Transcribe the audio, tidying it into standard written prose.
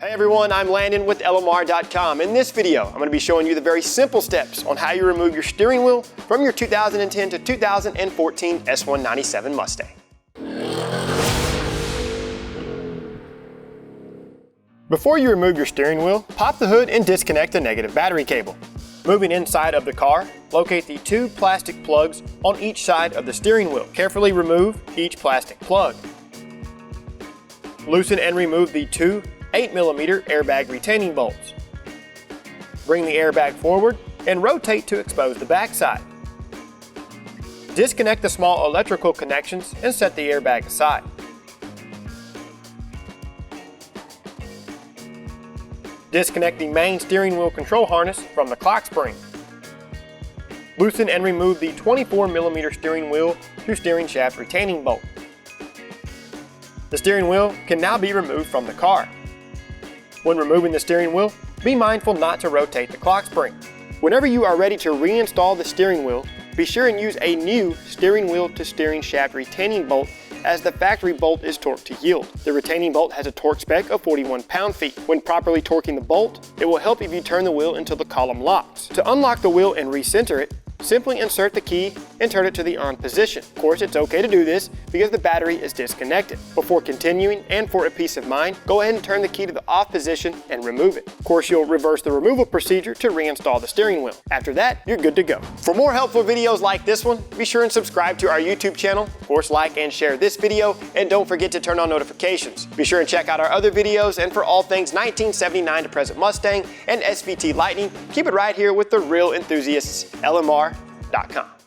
Hey everyone, I'm Landon with LMR.com. In this video, I'm going to be showing you the very simple steps on how you remove your steering wheel from your 2010 to 2014 S197 Mustang. Before you remove your steering wheel, pop the hood and disconnect the negative battery cable. Moving inside of the car, locate the two plastic plugs on each side of the steering wheel. Carefully remove each plastic plug. Loosen and remove the two 8mm airbag retaining bolts. Bring the airbag forward and rotate to expose the backside. Disconnect the small electrical connections and set the airbag aside. Disconnect the main steering wheel control harness from the clock spring. Loosen and remove the 24mm steering wheel to steering shaft retaining bolt. The steering wheel can now be removed from the car. When removing the steering wheel, be mindful not to rotate the clock spring. Whenever you are ready to reinstall the steering wheel, be sure and use a new steering wheel to steering shaft retaining bolt, as the factory bolt is torqued to yield. The retaining bolt has a torque spec of 41 pound-feet. When properly torquing the bolt, it will help if you turn the wheel until the column locks. To unlock the wheel and recenter it, simply insert the key and turn it to the on position. Of course, it's okay to do this because the battery is disconnected. Before continuing, and for a peace of mind, go ahead and turn the key to the off position and remove it. Of course, you'll reverse the removal procedure to reinstall the steering wheel. After that, you're good to go. For more helpful videos like this one, be sure and subscribe to our YouTube channel. Of course, like and share this video, and don't forget to turn on notifications. Be sure and check out our other videos, and for all things 1979 to present Mustang and SVT Lightning, keep it right here with the real enthusiasts, LMR.com.